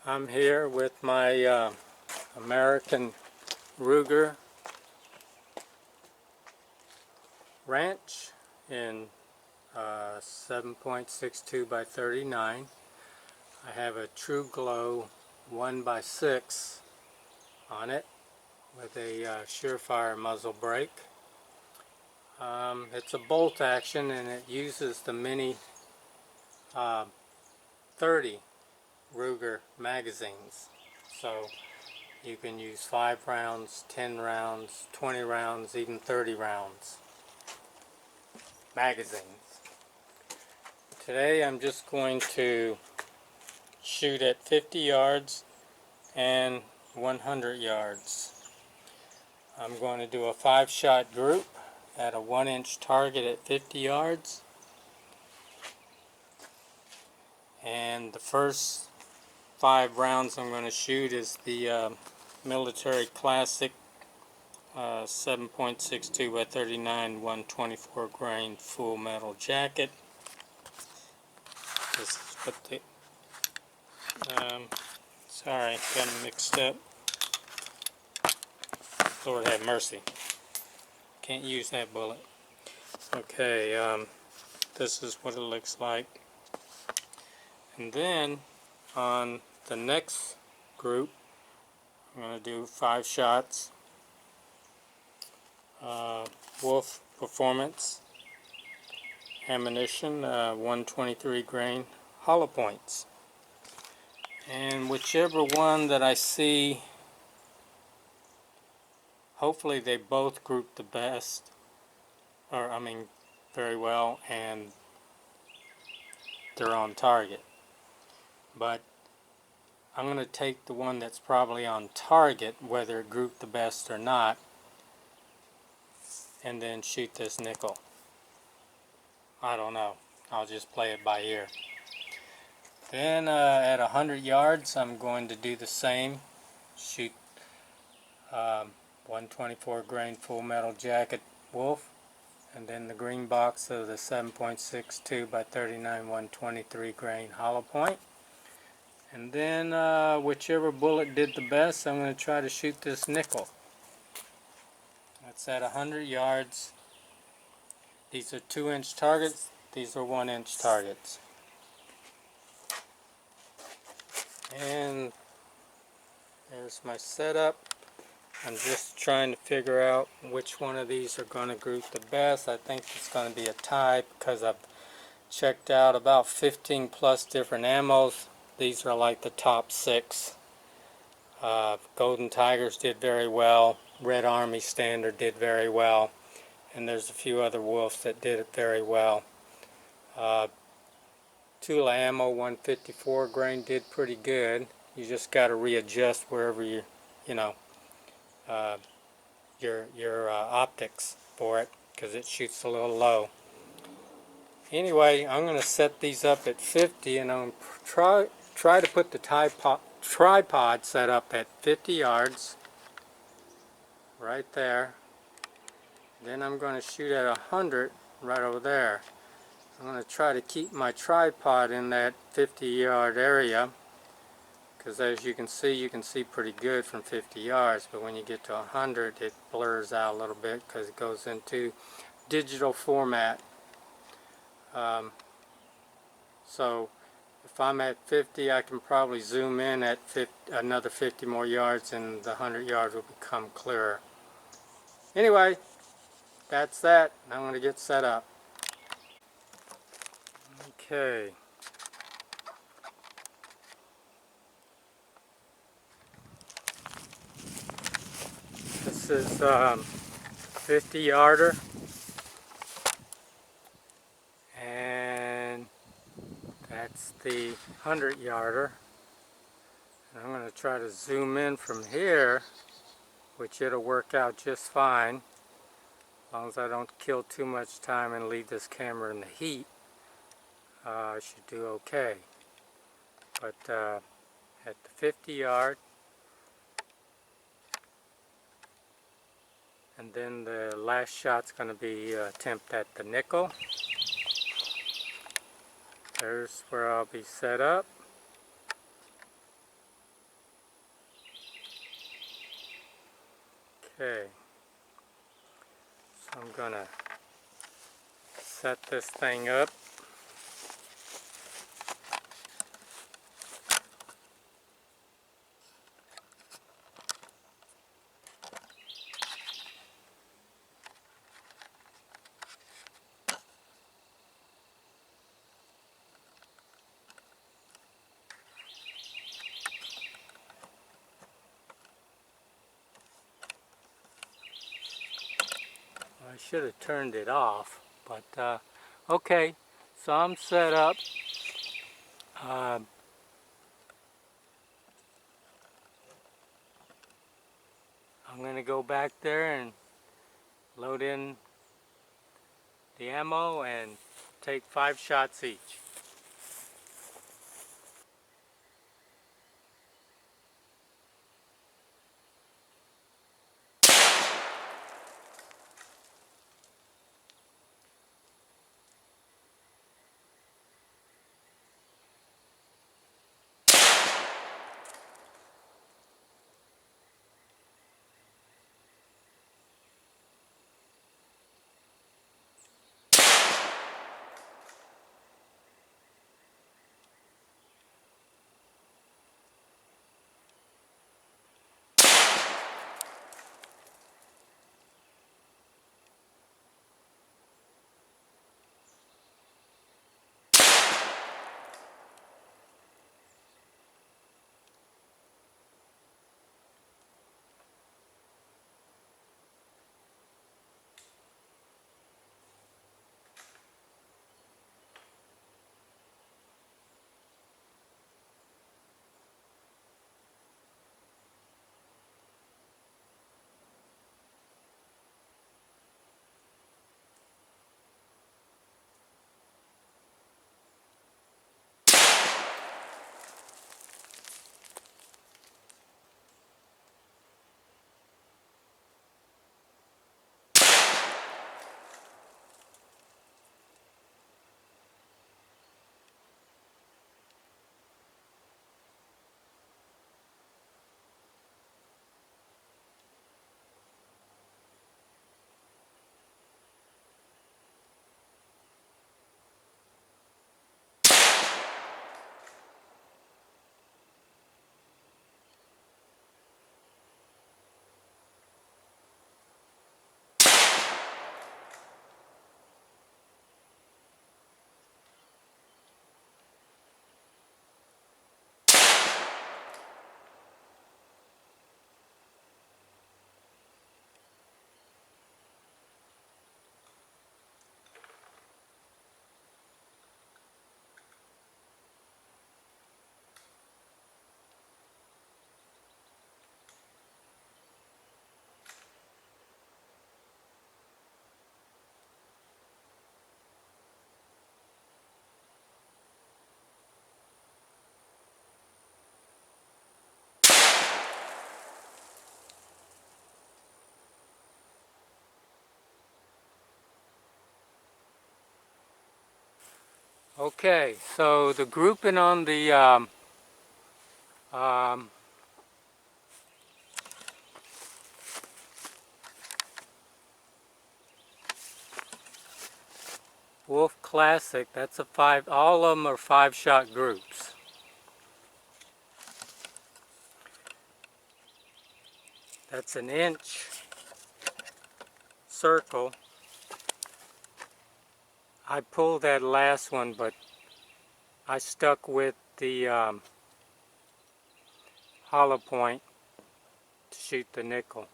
I'm here with my American Ruger wrench in 7.62 by 39. I have a True Glow 1x6 on it with a Surefire muzzle brake. It's a bolt action and it uses the mini 30 Ruger magazines. So you can use 5 rounds, 10 rounds, 20 rounds, even 30 rounds magazines. Today I'm just going to shoot at 50 yards and 100 yards. I'm going to do a 5-shot group at a 1-inch target at 50 yards. And the first 5 rounds I'm going to shoot is the Military Classic 7.62 by 39 124 grain full metal jacket. This is what the sorry, got them mixed up. Lord have mercy. Can't use that bullet. Okay, this is what it looks like. And then on the next group, I'm going to do 5 shots. Wolf Performance ammunition, 123 grain hollow points. And whichever one that I see, hopefully they both group the best, or I mean very well, and they're on target. But I'm going to take the one that's probably on target, whether it grouped the best or not, and then shoot this nickel. I don't know. I'll just play it by ear. Then at 100 yards, I'm going to do the same. Shoot 124 grain full metal jacket wolf, and then the green box of the 7.62 by 39 123 grain hollow point. And then whichever bullet did the best, I'm going to try to shoot this nickel. That's at 100 yards. These are 2-inch targets. These are 1-inch targets. And there's my setup. I'm just trying to figure out which one of these are going to group the best. I think it's going to be a tie because I've checked out about 15 plus different ammos. These are like the top 6. Golden Tigers did very well. Red Army Standard did very well. And there's a few other wolves that did it very well. Tula Ammo 154 grain did pretty good. You just got to readjust wherever your optics for it, because it shoots a little low. Anyway, I'm going to set these up at 50, and I'm going to try to put the tripod set up at 50 yards, right there. Then I'm going to shoot at 100 right over there. I'm going to try to keep my tripod in that 50-yard area, because as you can see pretty good from 50 yards, but when you get to 100 it blurs out a little bit because it goes into digital format. So if I'm at 50, I can probably zoom in at another 50 more yards, and the 100 yards will become clearer. Anyway, that's that. I'm going to get set up. Okay. This is 50-yarder, and that's the 100-yarder. I'm going to try to zoom in from here, which it'll work out just fine, as long as I don't kill too much time and leave this camera in the heat. I should do okay. But at the 50 yard, and then the last shot's going to be attempt at the nickel. There's where I'll be set up. Okay, so I'm gonna set this thing up. I should have turned it off, but okay, so I'm set up. Uh, I'm going to go back there and load in the ammo and take 5 shots each. Okay, so the grouping on the um, Wolf Classic, that's a 5, all of them are 5-shot groups. That's an inch circle. I pulled that last one, but I stuck with the hollow point to shoot the nickel.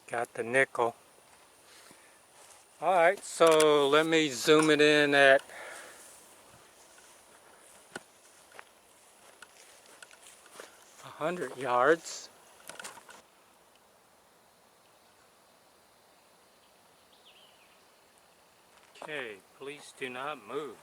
Got the nickel. Alright, so let me zoom it in at 100 yards. Okay, please do not move.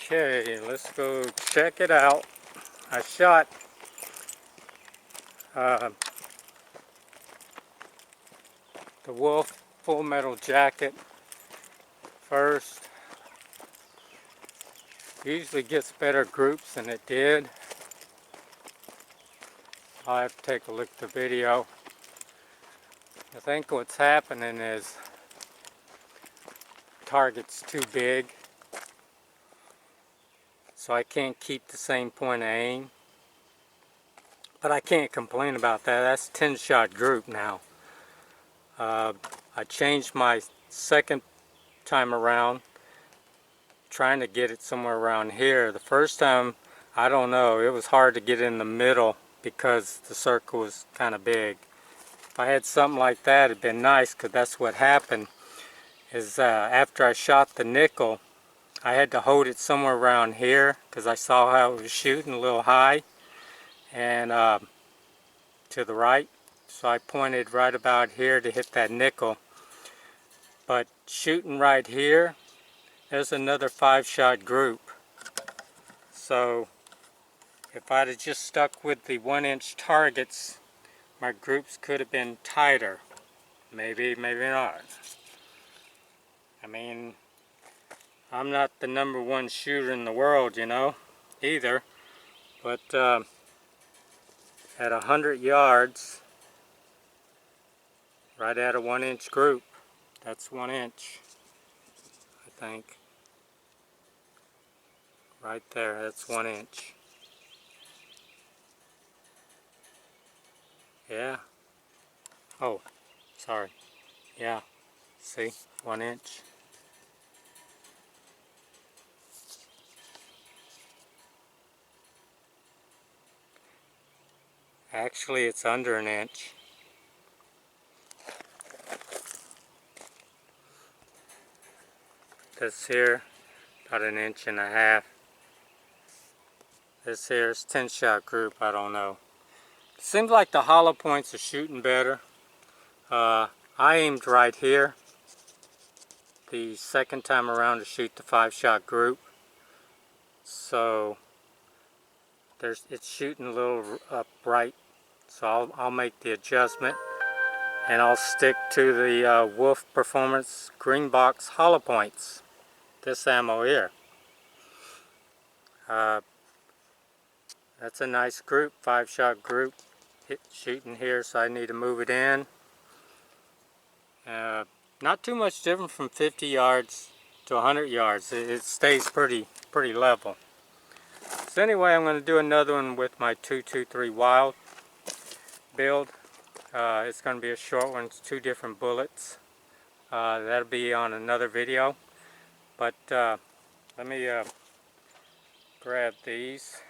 Okay, let's go check it out. I shot the Wolf Full Metal Jacket first. Usually gets better groups than it did. I'll have to take a look at the video. I think what's happening is target's too big, so I can't keep the same point of aim. But I can't complain about that. That's 10-shot group now. I changed my second time around, trying to get it somewhere around here. The first time, I don't know, it was hard to get in the middle because the circle was kind of big. If I had something like that, it'd been nice, because that's what happened. Is after I shot the nickel, I had to hold it somewhere around here because I saw how it was shooting a little high and to the right. So I pointed right about here to hit that nickel. But shooting right here, there's another 5-shot group. So if I'd have just stuck with the 1-inch targets, my groups could have been tighter. Maybe, maybe not. I mean, I'm not the #1 shooter in the world, you know, either. But at 100 yards, right at a 1-inch group, that's 1 inch, I think. Right there, that's 1 inch. Yeah. Oh, sorry. Yeah. See, 1 inch. Actually, it's under an inch. This here, about 1.5 inches. This here's 10-shot group, I don't know. Seems like the hollow points are shooting better. I aimed right here the second time around to shoot the 5-shot group. So it's shooting a little up right. So I'll make the adjustment, and I'll stick to the Wolf Performance Green Box hollow points. This ammo here. That's a nice group, 5-shot group. Shooting here, so I need to move it in. Not too much different from 50 yards to 100 yards. It stays pretty level. So anyway, I'm going to do another one with my 223 Wild build. It's going to be a short one. It's 2 different bullets. That'll be on another video. But let me grab these.